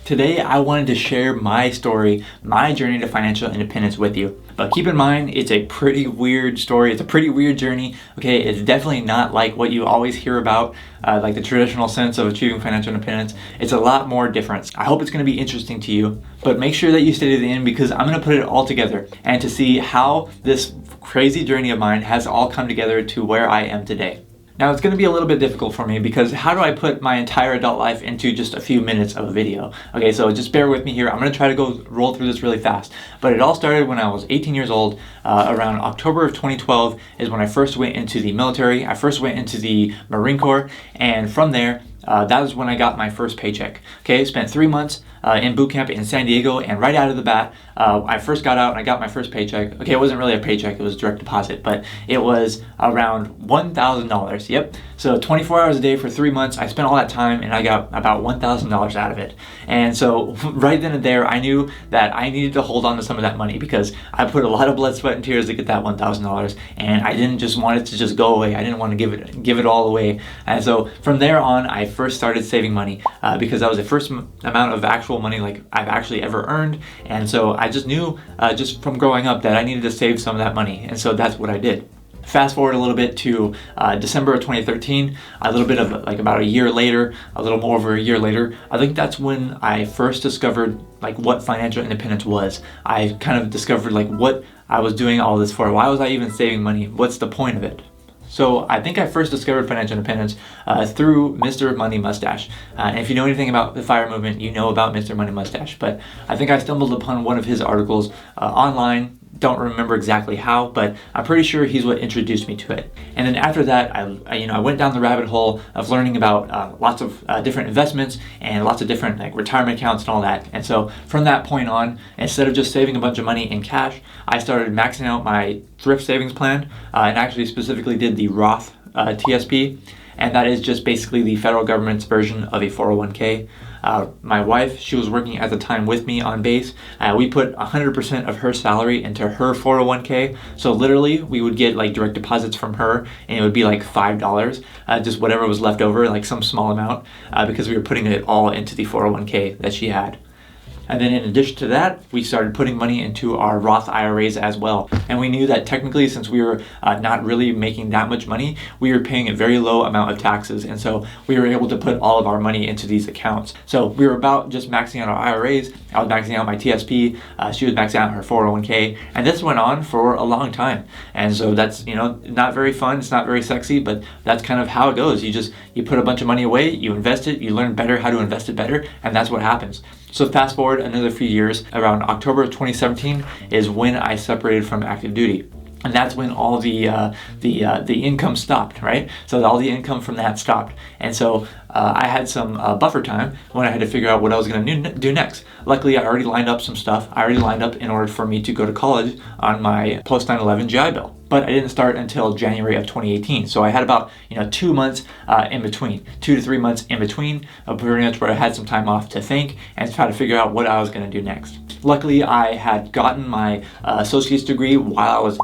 Today, I wanted to share my story, my journey to financial independence with you. But keep in mind, it's a pretty weird story. It's a pretty weird journey. Okay, it's definitely not like what you always hear about, like the traditional sense of achieving financial independence. It's a lot more different. I hope it's going to be interesting to you, but make sure that you stay to the end because I'm going to put it all together and to see how this crazy journey of mine has all come together to where I am today. Now it's going to be a little bit difficult for me because how do I put my entire adult life into just a few minutes of a video? Okay, so just bear with me here. I'm going to try to roll through this really fast. But it all started when I was 18 years old. Around October of 2012 is when I first went into the military. I first went into the Marine Corps, and from there, that was when I got my first paycheck. Okay, spent 3 months in boot camp in San Diego, and right out of the bat, I first got out and I got my first paycheck. Okay, it wasn't really a paycheck, it was direct deposit, but it was around $1,000. Yep, so 24 hours a day for 3 months. I spent all that time and I got about $1,000 out of it. And so right then and there, I knew that I needed to hold on to some of that money because I put a lot of blood, sweat, and tears to get that $1,000, and I didn't just want it to just go away. I didn't want to give it all away. And so from there on, I first started saving money because that was the first amount of actual money like I've actually ever earned. And so I just knew just from growing up that I needed to save some of that money, and so that's what I did. Fast forward a little bit to December of 2013, a little bit of like about a year later, a little more over a year later, I think that's when I first discovered like what financial independence was. I kind of discovered like what I was doing all this for. Why was I even saving money? What's the point of it? So I think I first discovered financial independence through Mr. Money Mustache. And if you know anything about the FIRE movement, you know about Mr. Money Mustache. But I think I stumbled upon one of his articles online. Don't remember exactly how, but I'm pretty sure he's what introduced me to it. And then after that, I went down the rabbit hole of learning about lots of different investments and lots of different like retirement accounts and all that. And so from that point on, instead of just saving a bunch of money in cash, I started maxing out my thrift savings plan and actually specifically did the Roth TSP. And that is just basically the federal government's version of a 401k. My wife, she was working at the time with me on base. We put 100% of her salary into her 401k. So literally we would get like direct deposits from her and it would be like $5, just whatever was left over, like some small amount, because we were putting it all into the 401k that she had. And then in addition to that, we started putting money into our Roth IRAs as well. And we knew that technically, since we were not really making that much money, we were paying a very low amount of taxes. And so we were able to put all of our money into these accounts. So we were about just maxing out our IRAs. I was maxing out my TSP. She was maxing out her 401k. And this went on for a long time. And so that's, not very fun. It's not very sexy, but that's kind of how it goes. You put a bunch of money away, you invest it, you learn better how to invest it better, and that's what happens. So fast forward another few years, around October of 2017 is when I separated from active duty. And that's when all the income stopped, right? So all the income from that stopped. And so I had some buffer time when I had to figure out what I was going to do next. Luckily, I already lined up some stuff. I already lined up in order for me to go to college on my post 9/11 GI Bill. But I didn't start until January of 2018. So I had about 2 months in between, 2 to 3 months in between, pretty much where I had some time off to think and try to figure out what I was going to do next. Luckily, I had gotten my associate's degree while I was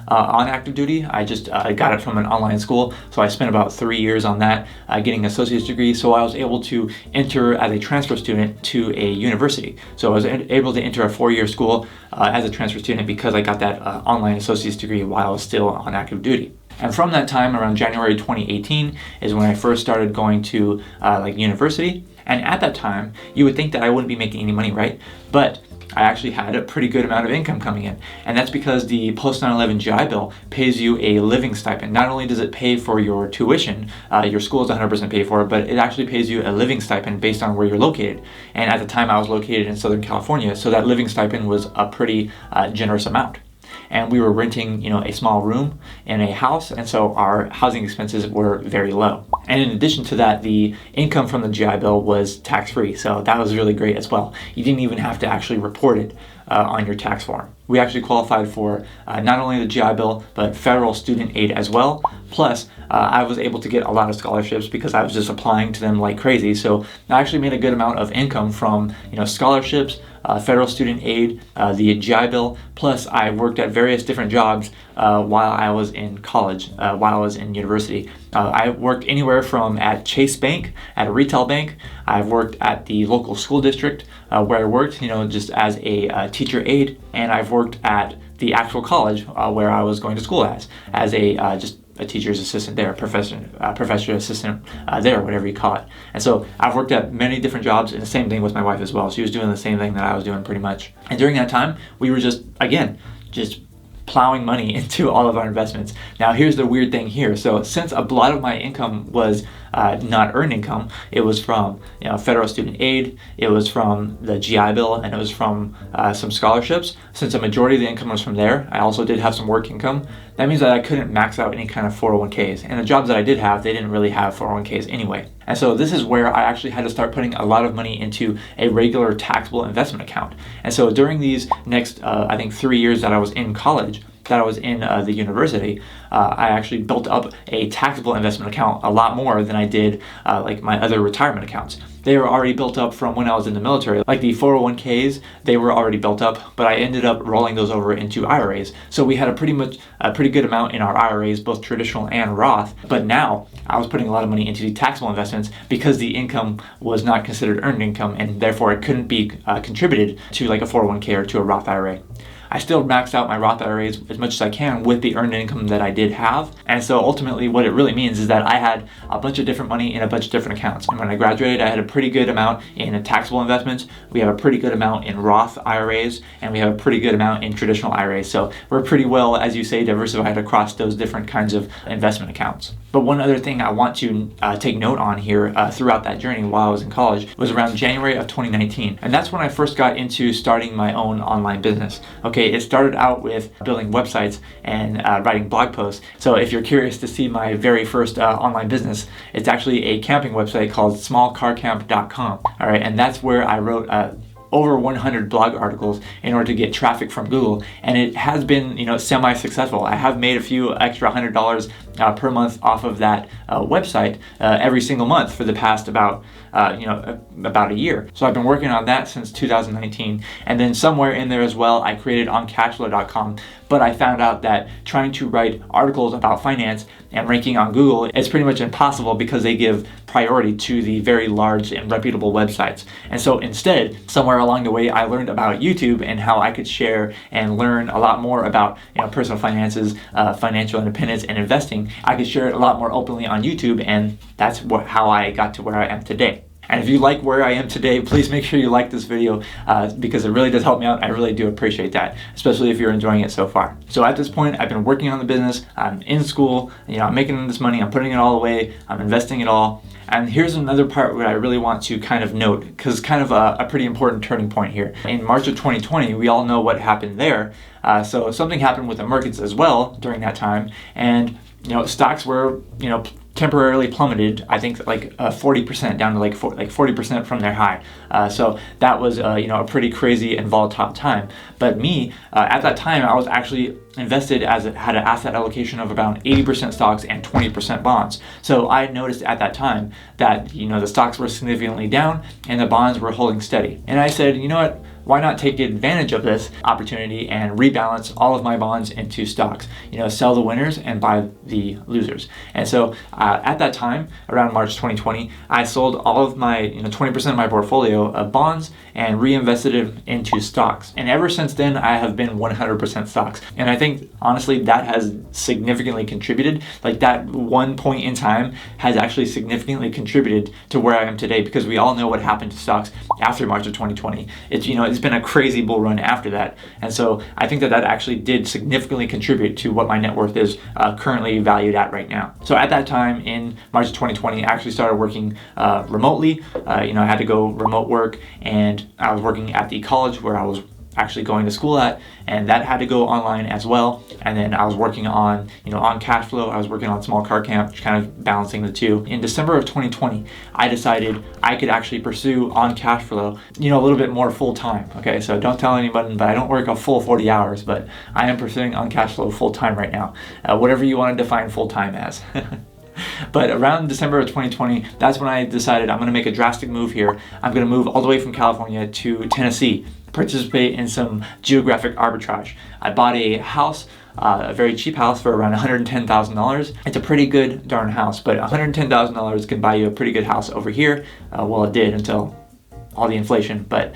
on active duty. I just got it from an online school, so I spent about 3 years on that, getting an associate's degree. So I was able to enter as a transfer student to a university. So I was able to enter a 4-year school as a transfer student because I got that online associate's degree while I was still on active duty. And from that time, around January 2018, is when I first started going to university. And at that time, you would think that I wouldn't be making any money, right? But I actually had a pretty good amount of income coming in. And that's because the post 9/11 GI Bill pays you a living stipend. Not only does it pay for your tuition, your school is 100% paid for, but it actually pays you a living stipend based on where you're located. And at the time I was located in Southern California, so that living stipend was a pretty generous amount. And we were renting, a small room in a house, and so our housing expenses were very low. And in addition to that, the income from the GI Bill was tax-free, so that was really great as well. You didn't even have to actually report it on your tax form. We actually qualified for not only the GI Bill, but federal student aid as well. Plus, I was able to get a lot of scholarships because I was just applying to them like crazy. So I actually made a good amount of income from, scholarships, federal student aid, the GI Bill. Plus, I worked at various different jobs while I was in college, while I was in university. I worked anywhere from at Chase Bank, at a retail bank. I've worked at the local school district where I worked, just as a teacher aide, and I've worked at the actual college where I was going to school as a just a teacher's assistant there, professor assistant there, whatever you call it. And so I've worked at many different jobs, and the same thing with my wife as well. She was doing the same thing that I was doing pretty much. And during that time, we were just plowing money into all of our investments. Now here's the weird thing here. So since a lot of my income was not earned income, it was from federal student aid, it was from the GI Bill, and it was from some scholarships. Since a majority of the income was from there, I also did have some work income. That means that I couldn't max out any kind of 401ks. And the jobs that I did have, they didn't really have 401ks anyway. And so this is where I actually had to start putting a lot of money into a regular taxable investment account. And so during these next, I think 3 years that I was in college, that I was in the university, I actually built up a taxable investment account a lot more than I did like my other retirement accounts. They were already built up from when I was in the military. Like the 401ks, they were already built up, but I ended up rolling those over into IRAs. So we had a pretty good amount in our IRAs, both traditional and Roth. But now I was putting a lot of money into the taxable investments because the income was not considered earned income, and therefore it couldn't be contributed to like a 401k or to a Roth IRA. I still maxed out my Roth IRAs as much as I can with the earned income that I did have. And so ultimately what it really means is that I had a bunch of different money in a bunch of different accounts. And when I graduated, I had a pretty good amount in taxable investments. We have a pretty good amount in Roth IRAs, and we have a pretty good amount in traditional IRAs. So we're pretty well, as you say, diversified across those different kinds of investment accounts. But one other thing I want to take note on here throughout that journey while I was in college was around January of 2019. And that's when I first got into starting my own online business. Okay, it started out with building websites and writing blog posts. So if you're curious to see my very first online business, it's actually a camping website called smallcarcamp.com. All right, and that's where I wrote over 100 blog articles in order to get traffic from Google, and it has been semi-successful. I have made a few extra $100 per month off of that website every single month for the past about a year. So I've been working on that since 2019, and then somewhere in there as well I created oncashflow.com, but I found out that trying to write articles about finance and ranking on Google is pretty much impossible because they give priority to the very large and reputable websites. And so instead, somewhere along the way, I learned about YouTube and how I could share and learn a lot more about personal finances, financial independence, and investing. I could share it a lot more openly on YouTube, and that's how I got to where I am today. And if you like where I am today, please make sure you like this video because it really does help me out. I really do appreciate that, especially if you're enjoying it so far. So at this point, I've been working on the business. I'm in school, I'm making this money, I'm putting it all away, I'm investing it all. And here's another part where I really want to kind of note, because it's kind of a pretty important turning point here. In March of 2020, we all know what happened there. So something happened with the markets as well during that time. And stocks were, temporarily plummeted, I think like 40% down to like 40% from their high. So that was a pretty crazy and volatile time. But me, at that time, I was actually invested had an asset allocation of about 80% stocks and 20% bonds. So I noticed at that time that the stocks were significantly down and the bonds were holding steady. And I said, you know what? Why not take advantage of this opportunity and rebalance all of my bonds into stocks? Sell the winners and buy the losers. And so at that time, around March 2020, I sold all of my 20% of my portfolio of bonds and reinvested it into stocks. And ever since then, I have been 100% stocks. And I think honestly that has significantly contributed. Like that one point in time has actually significantly contributed to where I am today, because we all know what happened to stocks after March of 2020. It's been a crazy bull run after that. And so I think that actually did significantly contribute to what my net worth is currently valued at right now. So at that time in March of 2020, I actually started working remotely. I had to go remote work, and I was working at the college where I was actually going to school at, and that had to go online as well. And then I was working on on cash flow. I was working on Small Car Camp, kind of balancing the two. In December of 2020, I decided I could actually pursue on cash flow a little bit more full time. Okay, so don't tell anybody, but I don't work a full 40 hours, but I am pursuing on cash flow full time right now, whatever you want to define full time as. But around December of 2020, that's when I decided I'm going to make a drastic move here. I'm going to move all the way from California to Tennessee, participate in some geographic arbitrage. I bought a house a very cheap house for around $110,000. It's a pretty good darn house, but $110,000 can buy you a pretty good house over here. Well, it did until all the inflation, but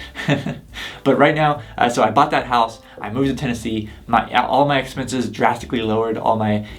but right now, so I bought that house. I moved to Tennessee. All my expenses drastically lowered.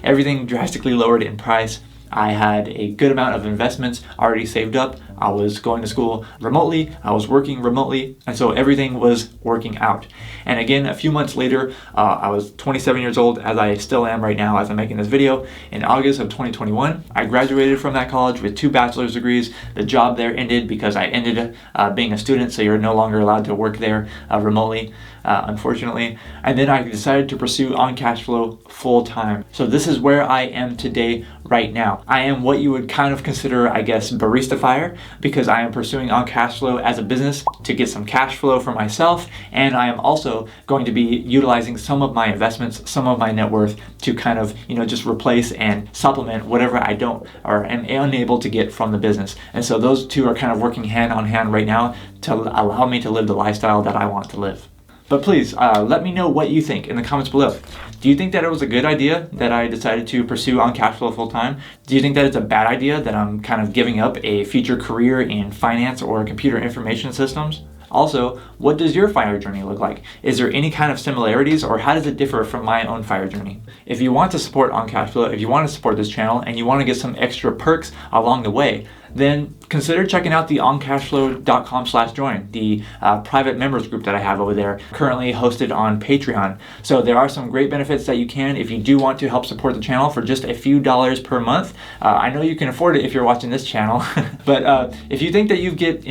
Everything drastically lowered in price. I had a good amount of investments already saved up. I was going to school remotely, I was working remotely, and so everything was working out. And again, a few months later, I was 27 years old, as I still am right now as I'm making this video. In August of 2021, I graduated from that college with 2 bachelor's degrees. The job there ended because I ended being a student, so you're no longer allowed to work there remotely, unfortunately. And then I decided to pursue on cash flow full time. So this is where I am today, right now. I am what you would kind of consider, I guess, Barista FIRE, because I am pursuing on cash flow as a business to get some cash flow for myself, and I am also going to be utilizing some of my investments, some of my net worth to kind of, just replace and supplement whatever I don't or am unable to get from the business. And so those two are kind of working hand on hand right now to allow me to live the lifestyle that I want to live. But please, let me know what you think in the comments below. Do you think that it was a good idea that I decided to pursue on cash flow full time? Do you think that it's a bad idea that I'm kind of giving up a future career in finance or computer information systems? Also, what does your FIRE journey look like? Is there any kind of similarities, or how does it differ from my own FIRE journey? If you want to support on cash flow, if you want to support this channel and you want to get some extra perks along the way, then consider checking out the oncashflow.com/join, the private members group that I have over there, currently hosted on Patreon. So there are some great benefits that you can if you do want to help support the channel for just a few dollars per month. I know you can afford it if you're watching this channel, but if you think that you get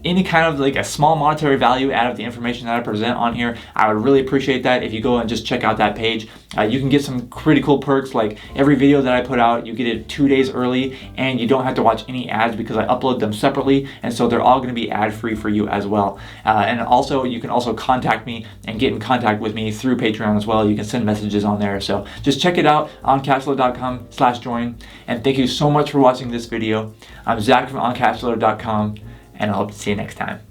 any kind of like a small monetary value out of the information that I present on here, I would really appreciate that if you go and just check out that page. You can get some pretty cool perks, like every video that I put out, you get it 2 days early, and you don't have to watch any ads because I upload them separately, and so they're all going to be ad-free for you as well. And also, you can also contact me and get in contact with me through Patreon as well. You can send messages on there. So just check it out on oncashflow.com/join. And thank you so much for watching this video. I'm Zach from oncashflow.com, and I hope to see you next time.